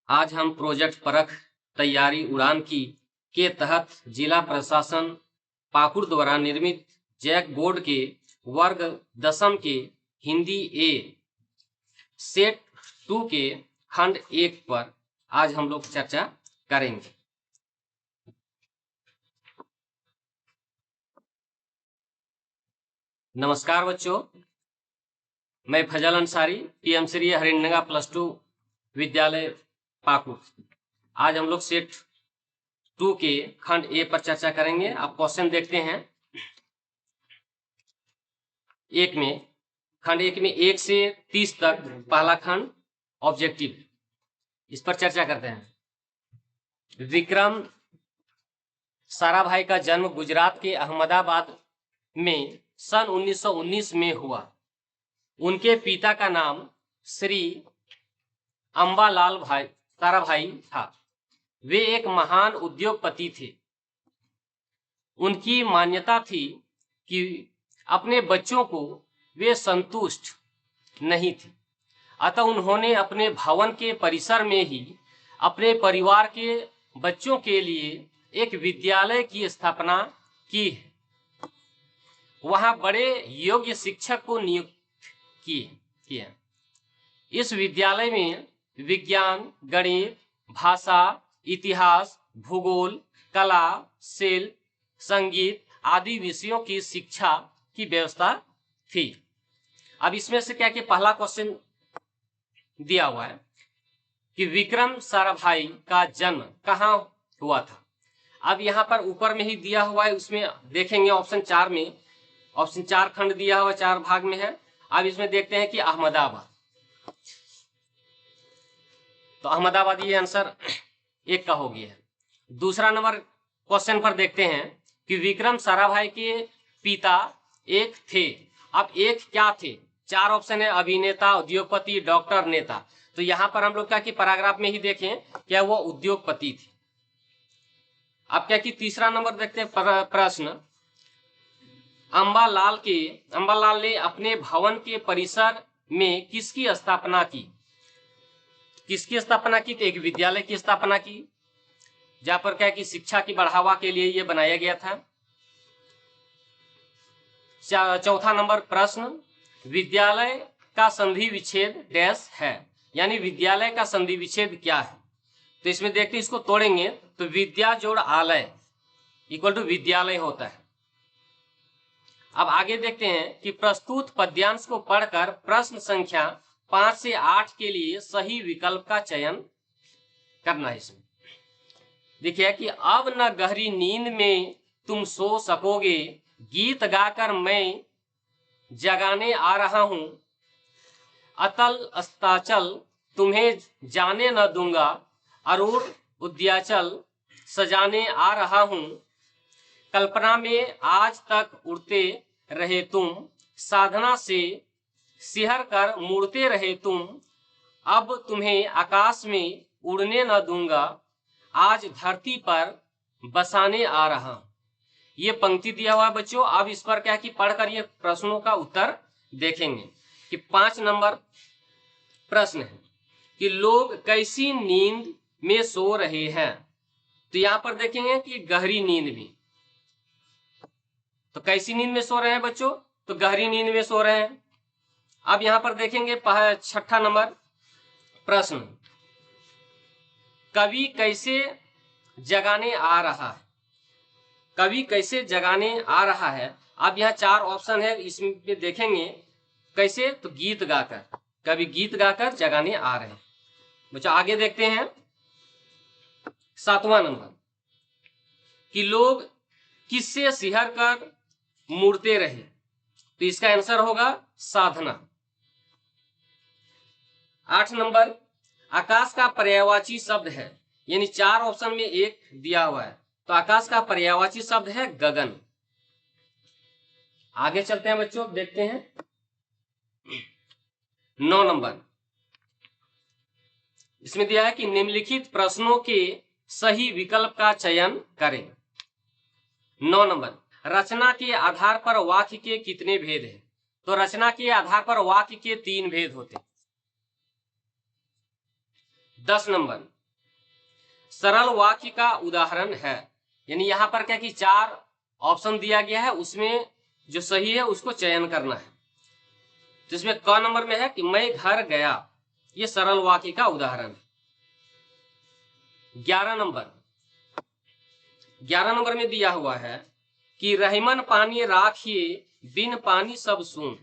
आज हम प्रोजेक्ट परख तैयारी उड़ान की के तहत जिला प्रशासन पाकुड़ द्वारा निर्मित जैक बोर्ड के वर्ग 10 के हिंदी ए सेट 2 के खंड 1 पर आज हम लोग चर्चा करेंगे। नमस्कार बच्चों, मैं फजल अंसारी, पीएम श्री हरिनगा +2 विद्यालय पाकुड़। आज हम लोग सेट 2 के खंड ए पर चर्चा करेंगे। अब क्वेश्चन देखते हैं। खंड 1 में 1 से 30 तक पहला खंड ऑब्जेक्टिव, इस पर चर्चा करते हैं। विक्रम साराभाई का जन्म गुजरात के अहमदाबाद में सन 1919 में हुआ। उनके पिता का नाम श्री अंबालाल साराभाई था। वे एक महान उद्योगपति थे। उनकी मान्यता थी कि अपने बच्चों को वे संतुष्ट नहीं थे, अतः उन्होंने अपने भवन के परिसर में ही अपने परिवार के बच्चों के लिए एक विद्यालय की स्थापना की है। वहां बड़े योग्य शिक्षक को नियुक्त किए। इस विद्यालय में विज्ञान, गणित, भाषा, इतिहास, भूगोल, कला, शिल्प, संगीत आदि विषयों की शिक्षा की व्यवस्था थी। अब इसमें से क्या कि पहला क्वेश्चन दिया हुआ है कि विक्रम साराभाई का जन्म कहाँ हुआ था। अब यहाँ पर ऊपर में ही दिया हुआ है, उसमें देखेंगे ऑप्शन 4 में, ऑप्शन 4 खंड दिया हुआ 4 भाग में है। अब इसमें देखते हैं कि अहमदाबाद, तो अहमदाबाद ये आंसर 1 का हो गया है। दूसरा नंबर क्वेश्चन पर देखते हैं कि विक्रम साराभाई के पिता एक थे। अब एक क्या थे? 4 ऑप्शन है, अभिनेता, उद्योगपति, डॉक्टर, नेता। तो यहाँ पर हम लोग क्या कि पैराग्राफ में ही देखें क्या वो उद्योगपति थे। अब क्या कि तीसरा नंबर देखते हैं प्रश्न, अंबालाल ने अपने भवन के परिसर में किसकी स्थापना की? किसकी स्थापना की? तो एक विद्यालय की स्थापना की, जहां पर क्या कि शिक्षा की बढ़ावा के लिए यह बनाया गया था। चौथा नंबर प्रश्न, विद्यालय का संधि विच्छेद डैश है, यानी विद्यालय का संधि विच्छेद क्या है? तो इसमें देखते हैं, इसको तोड़ेंगे तो विद्या जोड़ आलय इक्वल टू विद्यालय होता है। अब आगे देखते हैं कि प्रस्तुत पद्यांश को पढ़कर प्रश्न संख्या 5 से 8 के लिए सही विकल्प का चयन करना है। इसमें देखिए कि अब न गहरी नींद में तुम सो सकोगे, गीत गाकर मैं जगाने आ रहा हूं, अतल अस्ताचल तुम्हें जाने न दूंगा, अरूण उद्याचल सजाने आ रहा हूं, कल्पना में आज तक उड़ते रहे तुम, साधना से सिहर कर मुड़ते रहे तुम, अब तुम्हें आकाश में उड़ने न दूंगा, आज धरती पर बसाने आ रहा। ये पंक्ति दिया हुआ है बच्चों। अब इस पर क्या कि पढ़कर ये प्रश्नों का उत्तर देखेंगे। कि 5 नंबर प्रश्न है कि लोग कैसी नींद में सो रहे हैं। तो यहां पर देखेंगे कि गहरी नींद में। तो कैसी नींद में सो रहे हैं बच्चों? तो गहरी नींद में सो रहे हैं। अब यहां पर देखेंगे 6ठा नंबर प्रश्न, कवि कैसे जगाने आ रहा है। कवि कैसे जगाने आ रहा है। अब यहाँ 4 ऑप्शन है, इसमें देखेंगे कैसे, तो गीत गाकर, कवि गीत गाकर जगाने आ रहे हैं बच्चों। आगे देखते हैं 7वां नंबर कि लोग किससे सिहर कर मुड़ते रहे। तो इसका आंसर होगा साधना। 8 नंबर, आकाश का पर्यायवाची शब्द है, यानी 4 ऑप्शन में 1 दिया हुआ है, तो आकाश का पर्यायवाची शब्द है गगन। आगे चलते हैं बच्चों, देखते हैं 9 नंबर, इसमें दिया है कि निम्नलिखित प्रश्नों के सही विकल्प का चयन करें। 9 नंबर, रचना के आधार पर वाक्य के कितने भेद हैं। तो रचना के आधार पर वाक्य के 3 भेद होते हैं। 10 नंबर, सरल वाक्य का उदाहरण है। यानी यहाँ पर क्या कि 4 ऑप्शन दिया गया है, उसमें जो सही है उसको चयन करना है। जिसमें क नंबर में है कि मैं घर गया, ये सरल वाक्य का उदाहरण है। 11 नंबर में दिया हुआ है कि रहीमन पानी राखिए बिन पानी सब सून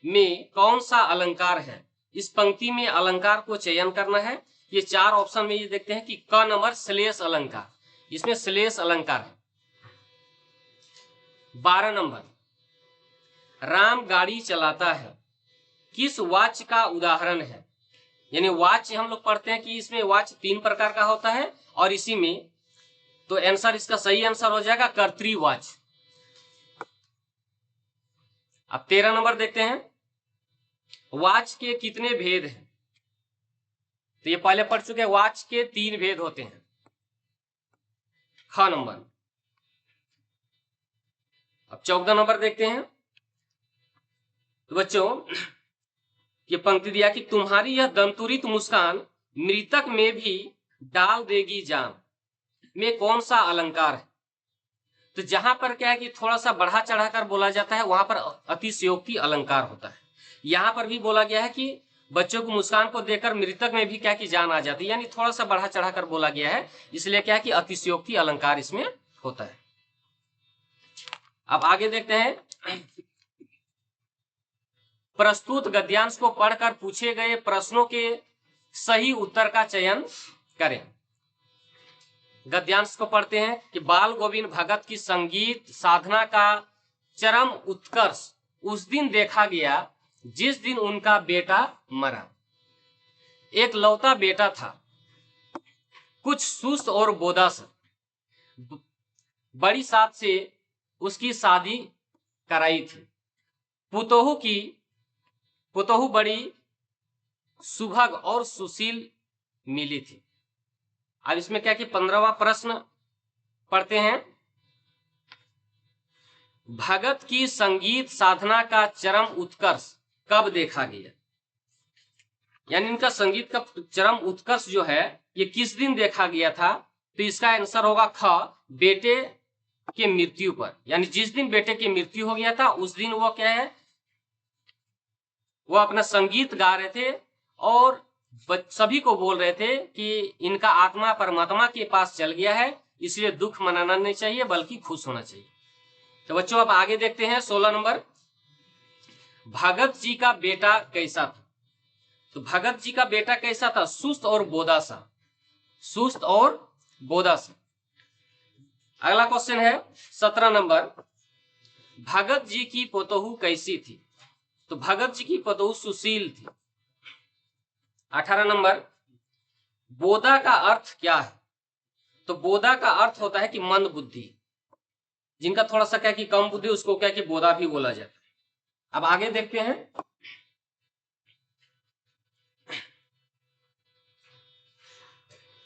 में कौन सा अलंकार है। इस पंक्ति में अलंकार को चयन करना है। ये 4 ऑप्शन में ये देखते हैं कि क नंबर श्लेष अलंकार, इसमें श्लेष अलंकार है। 12 नंबर, राम गाड़ी चलाता है, किस वाच्य का उदाहरण है। यानी वाच्य हम लोग पढ़ते हैं कि इसमें वाच्य 3 प्रकार का होता है और इसी में तो आंसर, इसका सही आंसर हो जाएगा कर्तृवाच्य। अब 13 नंबर देखते हैं, वाच्य के कितने भेद हैं। तो ये पहले पढ़ चुके हैं, वाच्य के 3 भेद होते हैं। ख नंबर। अब 14 नंबर देखते हैं। तो बच्चों ये पंक्ति दिया कि तुम्हारी यह दंतुरित मुस्कान मृतक में भी डाल देगी जान में कौन सा अलंकार है। तो जहां पर क्या है कि थोड़ा सा बढ़ा चढ़ाकर बोला जाता है, वहां पर अतिशयोक्ति अलंकार होता है। यहां पर भी बोला गया है कि बच्चों को मुस्कान को देखकर मृतक में भी क्या की जान आ जाती है, यानी थोड़ा सा बढ़ा चढ़ाकर बोला गया है, इसलिए क्या है कि अतिशयोक्ति अलंकार इसमें होता है। अब आगे देखते हैं, प्रस्तुत गद्यांश को पढ़कर पूछे गए प्रश्नों के सही उत्तर का चयन करें। गद्यांश को पढ़ते हैं कि बाल गोविंद भगत की संगीत साधना का चरम उत्कर्ष उस दिन देखा गया जिस दिन उनका बेटा मरा। एक लौता बेटा था, कुछ सुस्त और बोदा सा। बड़ी साथ से उसकी शादी कराई थी। पुतोहू बड़ी सुभग और सुशील मिली थी। अब इसमें क्या कि 15वां प्रश्न पढ़ते हैं, भगत की संगीत साधना का चरम उत्कर्ष कब देखा गया। यानी इनका संगीत का चरम उत्कर्ष जो है ये किस दिन देखा गया था। तो इसका आंसर होगा ख, बेटे के मृत्यु पर। यानी जिस दिन बेटे की मृत्यु हो गया था उस दिन वो क्या है, वो अपना संगीत गा रहे थे और सभी को बोल रहे थे कि इनका आत्मा परमात्मा के पास चल गया है, इसलिए दुख मनाना नहीं चाहिए बल्कि खुश होना चाहिए। तो बच्चों अब आगे देखते हैं 16 नंबर, भगत जी का बेटा कैसा था। तो भगत जी का बेटा कैसा था, सुस्त और बोदा सा। सुस्त और बोदा सा। अगला क्वेश्चन है 17 नंबर, भगत जी की पोतोहू कैसी थी। तो भगत जी की पोतोहू सुशील थी। 18 नंबर, बोदा का अर्थ क्या है। तो बोदा का अर्थ होता है कि मंद बुद्धि, जिनका थोड़ा सा क्या कि कम बुद्धि उसको क्या कि बोदा भी बोला जाता है। अब आगे देखते हैं,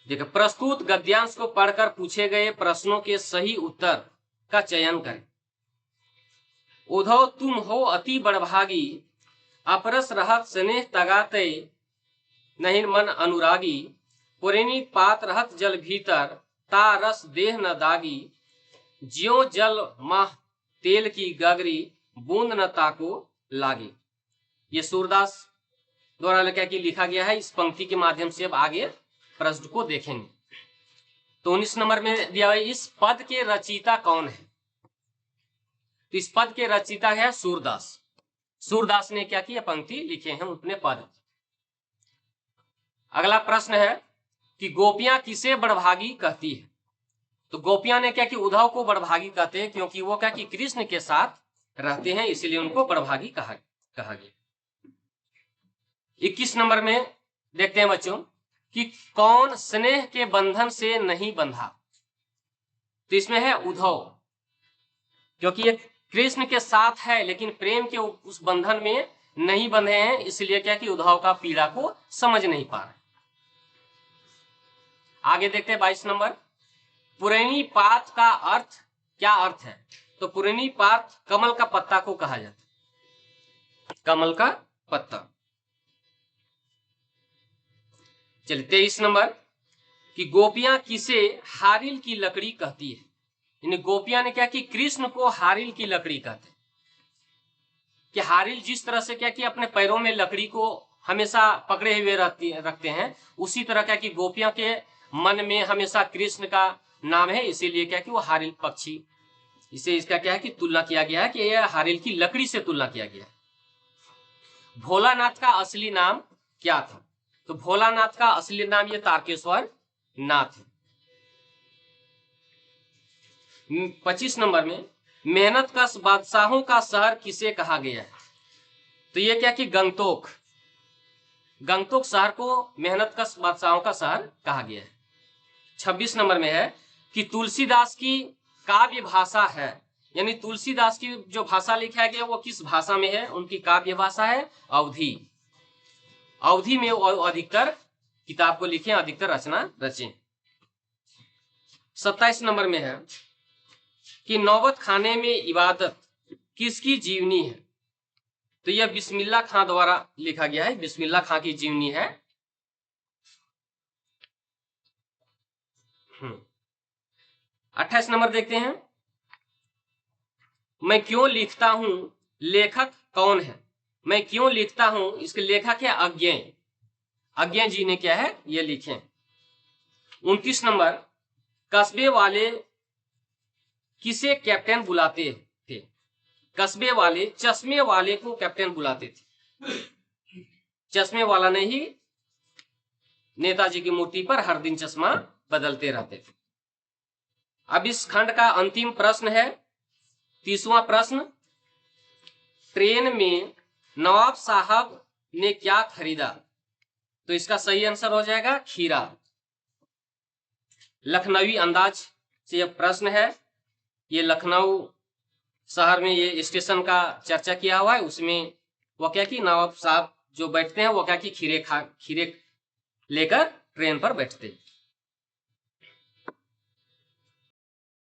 देखिए प्रस्तुत गद्यांश को पढ़कर पूछे गए प्रश्नों के सही उत्तर का चयन करें। उधो तुम हो अति बड़भागी, अपरस रहत स्नेह तगाते नहीं मन अनुरागी, पुरेनी पात रहत जल भीतर ता रस देह न दागी, ज्यो जल माह तेल की गगरी बूंद न ताको लागी। ये सूरदास द्वारा क्या कि लिखा गया है। इस पंक्ति के माध्यम से अब आगे प्रश्न को देखेंगे। तो 19 नंबर में दिया हुआ, इस पद के रचयिता कौन है। तो इस पद के रचयिता है सूरदास। सूरदास ने क्या किया, पंक्ति लिखे हैं अपने पद। अगला प्रश्न है कि गोपियां किसे बड़भागी कहती है। तो गोपियां ने क्या कि उद्धव को बड़भागी कहते हैं, क्योंकि वो क्या कि कृष्ण के साथ रहते हैं, इसलिए उनको बड़भागी कहा गया। 21 नंबर में देखते हैं बच्चों कि कौन स्नेह के बंधन से नहीं बंधा। तो इसमें है उद्धव, क्योंकि ये कृष्ण के साथ है लेकिन प्रेम के उस बंधन में नहीं बंधे हैं, इसलिए क्या कि उद्धव का पीड़ा को समझ नहीं पा रहे। आगे देखते हैं 22 नंबर, पुरैनी पात का अर्थ क्या अर्थ है। तो पुरैनी पात कमल का पत्ता को कहा जाता है, कमल का पत्ता। चलिए 23 नंबर, कि गोपियां किसे हारिल की लकड़ी कहती है। यानी गोपियां ने क्या कि कृष्ण को हारिल की लकड़ी कहते हैं, कि हारिल जिस तरह से क्या कि अपने पैरों में लकड़ी को हमेशा पकड़े हुए रखते हैं, उसी तरह क्या कि गोपियां के मन में हमेशा कृष्ण का नाम है, इसीलिए क्या कि वो हारिल पक्षी, इसे इसका क्या है कि तुलना किया गया है कि यह हारिल की लकड़ी से तुलना किया गया है। भोलानाथ का असली नाम क्या था? तो भोलानाथ का असली नाम ये तारकेश्वर नाथ है। 25 नंबर में मेहनत कश बादशाहों का शहर किसे कहा गया है? तो ये क्या कि गंगटोक, गंगटोक शहर को मेहनत कश बादशाहों का शहर कहा गया है। 26 नंबर में है कि तुलसीदास की काव्य भाषा है, यानी तुलसीदास की जो भाषा लिखा गया वो किस भाषा में है? उनकी काव्य भाषा है अवधी। अवधी में वो अधिकतर किताब को लिखे, अधिकतर रचना रचे। 27 नंबर में है कि नौबत खाने में इबादत किसकी जीवनी है? तो यह बिस्मिल्लाह खां द्वारा लिखा गया है, बिस्मिल्लाह खां की जीवनी है। 28 नंबर देखते हैं, मैं क्यों लिखता हूं, लेखक कौन है? मैं क्यों लिखता हूं, इसके लेखक है अज्ञेय, अज्ञेय जी ने क्या है ये लिखे। 29 नंबर, कस्बे वाले किसे कैप्टन बुलाते थे? कस्बे वाले चश्मे वाले को कैप्टन बुलाते थे। चश्मे वाला ने ही नेताजी की मूर्ति पर हर दिन चश्मा बदलते रहते थे। अब इस खंड का अंतिम प्रश्न है, 30वां प्रश्न, ट्रेन में नवाब साहब ने क्या खरीदा? तो इसका सही आंसर हो जाएगा खीरा। लखनवी अंदाज से यह प्रश्न है, ये लखनऊ शहर में ये स्टेशन का चर्चा किया हुआ है, उसमें वो क्या कि नवाब साहब जो बैठते हैं वो क्या कि खीरे लेकर ट्रेन पर बैठते हैं।